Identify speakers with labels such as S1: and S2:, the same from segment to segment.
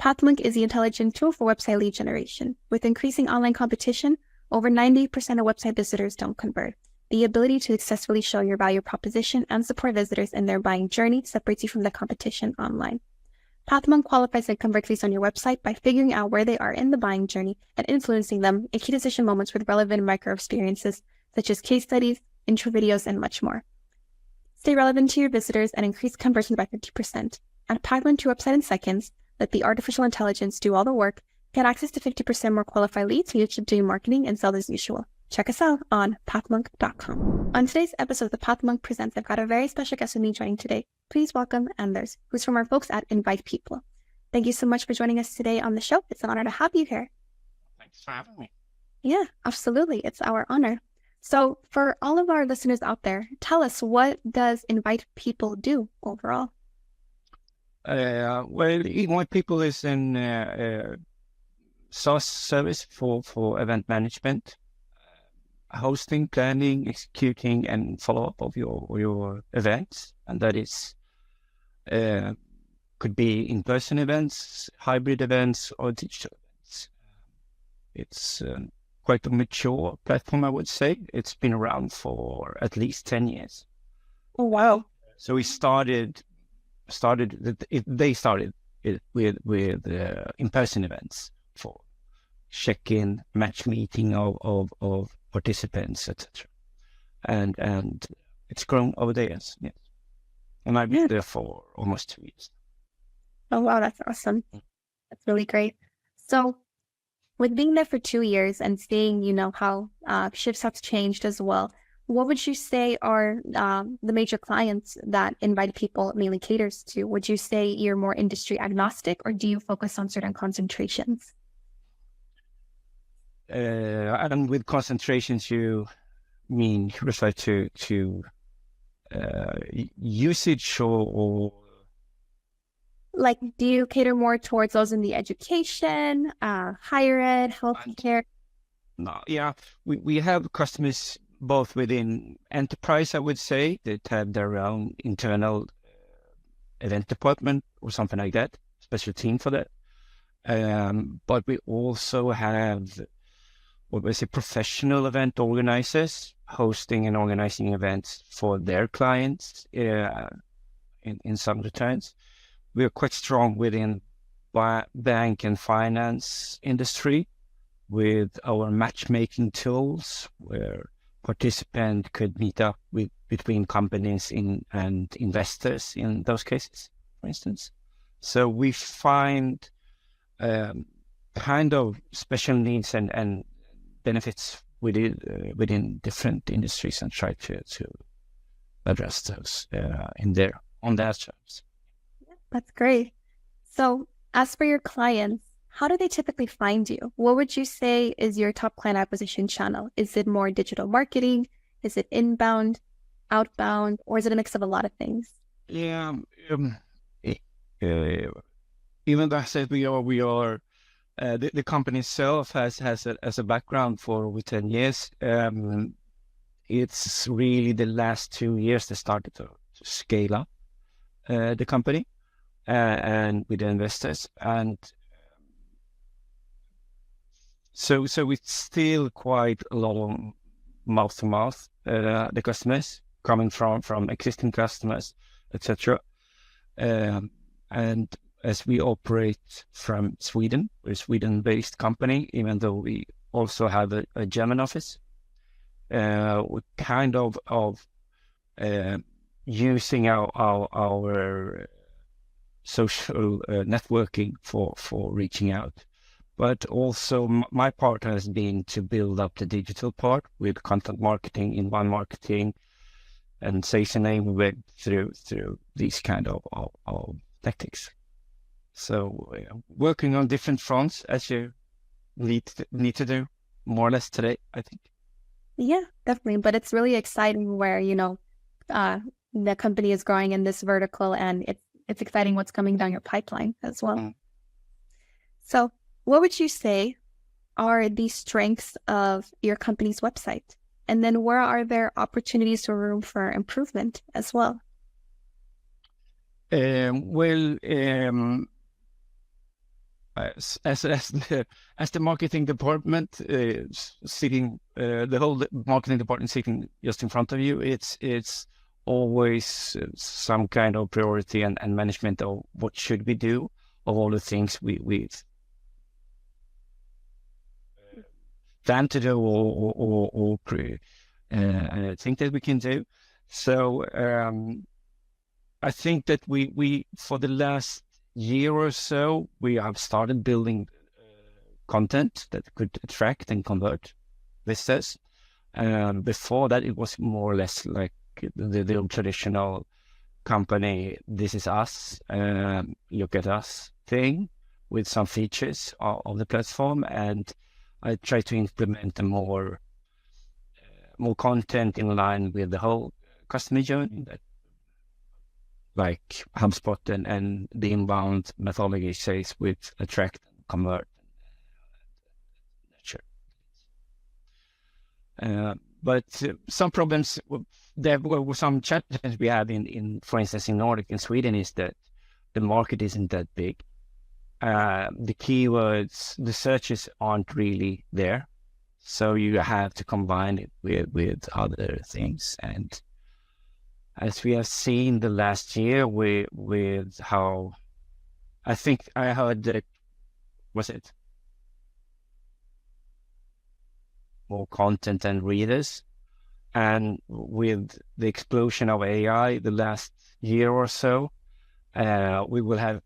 S1: Pathmonk is the intelligent tool for website lead generation. With increasing online competition, over 90% of website visitors don't convert. The ability to successfully show your value proposition and support visitors in their buying journey separates you from the competition online. Pathmonk qualifies and converts leads on your website by figuring out where they are in the buying journey and influencing them in key decision moments with relevant micro experiences, such as case studies, intro videos, and much more. Stay relevant to your visitors and increase conversions by 50%. Add Pathmonk to your website in seconds. Let the artificial intelligence do all the work. Get access to 50% more qualified leads so you should do marketing and sell as usual. Check us out on pathmonk.com. On today's episode of the Pathmonk Presents, I've got a very special guest with me joining today. Please welcome Anders, who's from our folks at Invite People. Thank you so much for joining us today on the show. It's an honor to have you here.
S2: Thanks for having me.
S1: Yeah, absolutely. It's our honor. So for all of our listeners out there, tell us, what does Invite People do overall?
S2: Well, Invite People is an SaaS service for event management, hosting, planning, executing, and follow-up of your events. And that is could be in-person events, hybrid events, or digital events. It's quite a mature platform, I would say. It's been around for at least 10 years.
S1: Oh, wow.
S2: So we started it with in-person events for check-in, match meeting of participants, etc. And it's grown over the years. Yes. And I've been there for almost 2 years.
S1: Oh, wow, that's awesome. That's really great. So with being there for 2 years and seeing, how shifts have changed as well, what would you say are the major clients that Invite People mainly caters to? Would you say you're more industry agnostic, or do you focus on certain concentrations?
S2: And with concentrations, you refer to usage or
S1: like, do you cater more towards those in the education, higher ed, healthcare?
S2: No, yeah, we have customers both within enterprise, I would say, that have their own internal event department or something like that, special team for that. But we also have what we say professional event organizers hosting and organizing events for their clients in some returns. We are quite strong within bank and finance industry with our matchmaking tools, where participant could meet up between companies and investors in those cases, for instance. So we find kind of special needs and benefits within different industries and try to address those on their terms.
S1: That's great. So as for your clients, how do they typically find you? What would you say is your top client acquisition channel? Is it more digital marketing? Is it inbound, outbound, or is it a mix of a lot of things?
S2: Yeah, even though I said we are the company itself has a background for over 10 years. It's really the last 2 years that started to scale up the company and with the investors, and so it's still quite a lot of mouth to mouth, the customers coming from existing customers, etc. And as we operate from Sweden, we're a Sweden-based company, even though we also have a German office. We're kind of using our social networking for reaching out. But also my part has been to build up the digital part with content marketing, inbound marketing, and sales enablement through these kind of tactics. So working on different fronts as you need to do more or less today, I think.
S1: Yeah, definitely. But it's really exciting where, the company is growing in this vertical, and it's exciting what's coming down your pipeline as well. Mm. So what would you say are the strengths of your company's website? And then where are there opportunities or room for improvement as well?
S2: as the marketing department sitting, the whole marketing department sitting just in front of you, it's always some kind of priority and management of what should we do of all the things we plan to do or think that we can do. So I think that we for the last year or so, we have started building content that could attract and convert visitors. Before that, it was more or less like the old traditional company, this is us, look at us thing with some features of the platform. And I try to implement a more content in line with the whole customer journey, that like HubSpot and the inbound methodology says, with attract, convert, nurture. But some problems, there were some challenges we had in, for instance, in Nordic, in Sweden, is that the market isn't that big. The keywords, the searches aren't really there. So you have to combine it with other things. And as we have seen the last year with how, I think I heard that, was it more content and readers? And with the explosion of AI the last year or so, we will have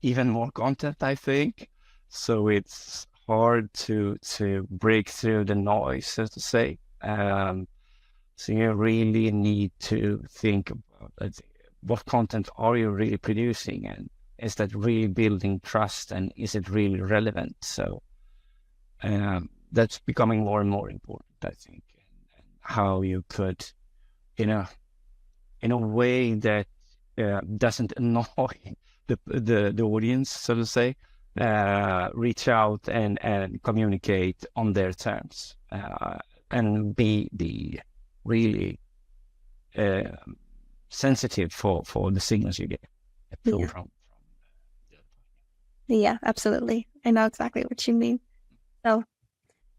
S2: even more content, I think. So it's hard to break through the noise, so to say. So you really need to think about what content are you really producing, and is that really building trust, and is it really relevant? So that's becoming more and more important, I think, and how you could, in a way that doesn't annoy the audience, so to say, reach out and communicate on their terms, and be really sensitive for the signals you get from.
S1: Yeah, absolutely. I know exactly what you mean. So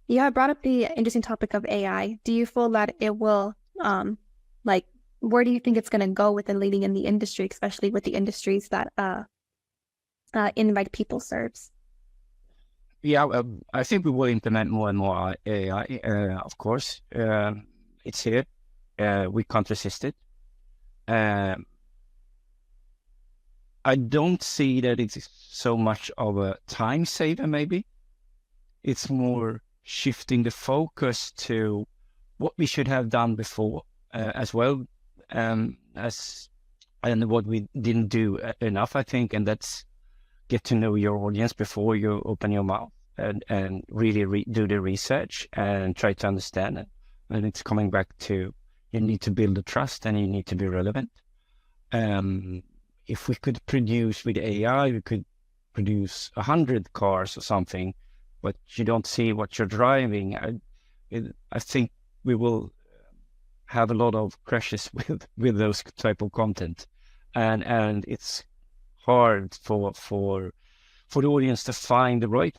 S1: you have brought up the interesting topic of AI. Do you feel that it will, where do you think it's going to go within leading in the industry, especially with the industries that invite people serves?
S2: Yeah, I think we will implement more and more AI, of course. It's here. We can't resist it. I don't see that it's so much of a time saver, maybe. It's more shifting the focus to what we should have done before as well, and what we didn't do enough, I think, and that's get to know your audience before you open your mouth, and really do the research and try to understand it. And it's coming back to, you need to build the trust and you need to be relevant. If we could produce with AI, we could produce 100 cars or something, but you don't see what you're driving. I think we will have a lot of crashes with those type of content, and it's hard for the audience to find the right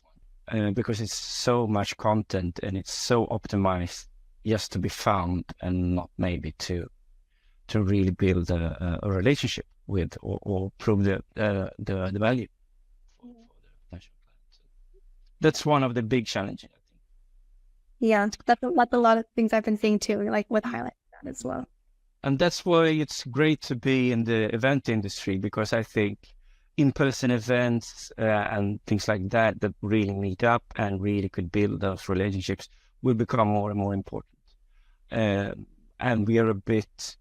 S2: one, because it's so much content and it's so optimized just to be found, and not maybe to really build a relationship with, or prove the value for the potential client. That's one of the big challenges, I think.
S1: Yeah, that's a lot of things I've been seeing too, like with highlighting that as well.
S2: And that's why it's great to be in the event industry, because I think in-person events and things like that really meet up and really could build those relationships will become more and more important. And we are a bit,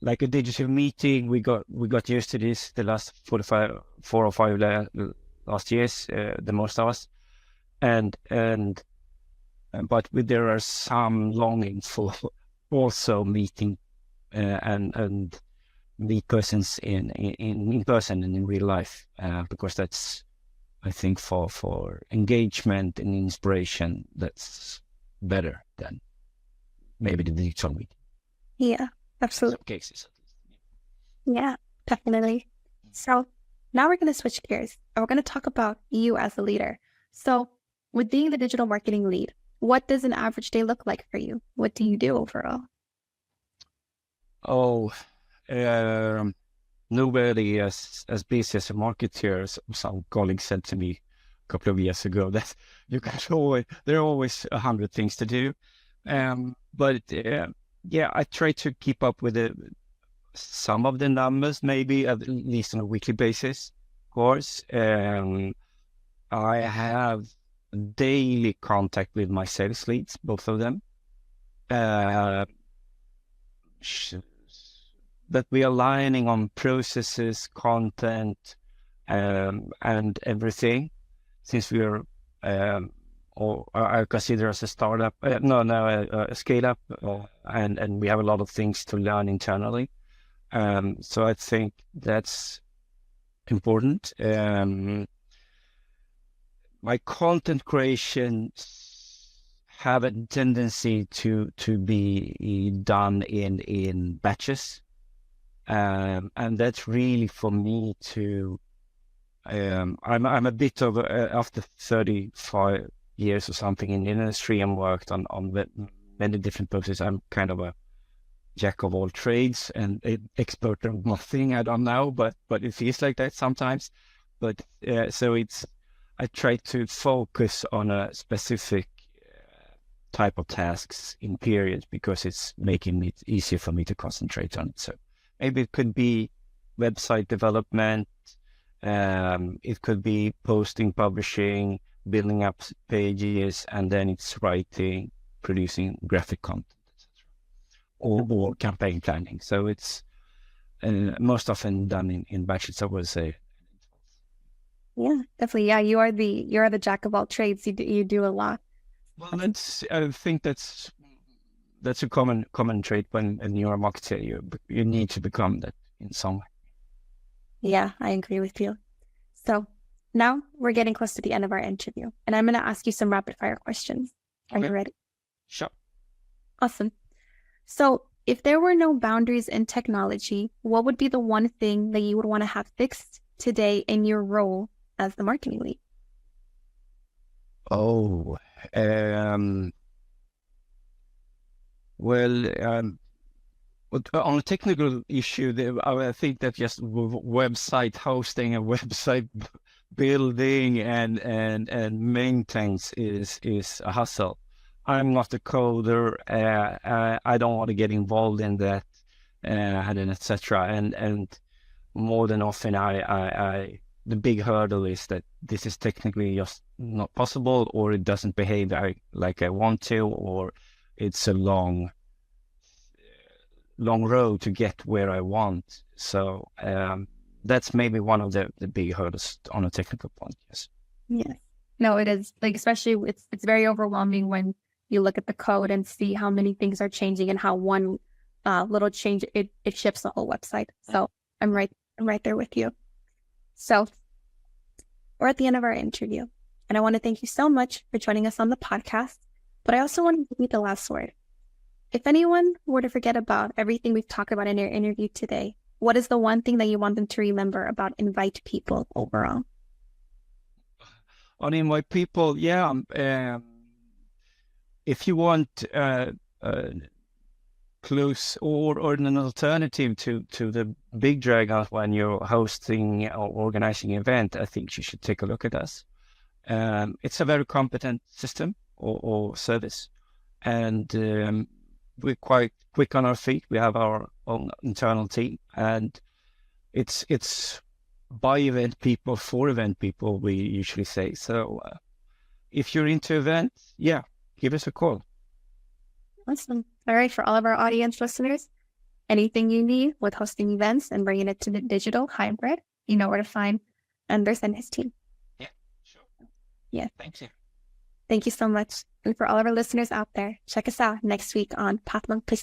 S2: like a digital meeting, we got used to this the last 4 or 5 last years, the most of us, but there are some longing for also meeting and meet persons in person and in real life, because that's, I think, for engagement and inspiration, that's better than maybe the digital meeting.
S1: Yeah, absolutely.
S2: In some cases, at least.
S1: Yeah, definitely. So now we're going to switch gears and we're going to talk about you as a leader. So with being the digital marketing lead, what does an average day look like for you? What do you do overall?
S2: Oh, nobody as busy as a marketer, as some colleague said to me a couple of years ago, that you can there are always 100 things to do. But yeah, I try to keep up with some of the numbers, maybe at least on a weekly basis. Of course, I have daily contact with my sales leads, both of them. That we are aligning on processes, content, and everything. Since we are, or I consider us a startup, a scale up, and we have a lot of things to learn internally. So I think that's important. My content creation have a tendency to be done in batches. And that's really for me to, I'm a bit of, after 35 years or something in the industry and worked on many different processes, I'm kind of a jack of all trades and an expert on nothing. I don't know, but it feels like that sometimes. But so I try to focus on a specific type of tasks in periods because it's making it easier for me to concentrate on it. So maybe it could be website development, it could be posting, publishing, building up pages, and then it's writing, producing graphic content, etc., or campaign planning. So it's most often done in batches, I would say.
S1: Yeah, definitely. Yeah, you are the jack of all trades. You do a lot.
S2: Well, I think that's a common trait when you're a marketer. You need to become that in some way.
S1: Yeah, I agree with you. So now we're getting close to the end of our interview, and I'm going to ask you some rapid fire questions. Are you ready?
S2: Sure.
S1: Awesome. So if there were no boundaries in technology, what would be the one thing that you would want to have fixed today in your role as the marketing lead?
S2: Oh, well, on a technical issue, I think that just website hosting and website building and maintenance is a hustle. I'm not a coder. I don't want to get involved in that, and etc. And more than often, the big hurdle is that this is technically just not possible, or it doesn't behave like I want to, or it's a long road to get where I want. So that's maybe one of the big hurdles on a technical point. Yes.
S1: Yes. No, it is. Like, especially it's very overwhelming when you look at the code and see how many things are changing and how one little change it shifts the whole website. So I'm right there with you. So we're at the end of our interview, and I want to thank you so much for joining us on the podcast. But I also want to give you the last word. If anyone were to forget about everything we've talked about in your interview today, what is the one thing that you want them to remember about Invite People overall?
S2: On Invite People, yeah. If you want close or an alternative to the big dragons when you're hosting or organizing an event, I think you should take a look at us. It's a very competent system or service, and we're quite quick on our feet. We have our own internal team, and it's by event people for event people, we usually say. So if you're into events, yeah, give us a call.
S1: Awesome. All right, for all of our audience listeners, anything you need with hosting events and bringing it to the digital hybrid, you know where to find Anders and his team.
S2: Yeah, sure.
S1: Yeah.
S2: Thank you.
S1: Thank you so much. And for all of our listeners out there, check us out next week on Pathmonk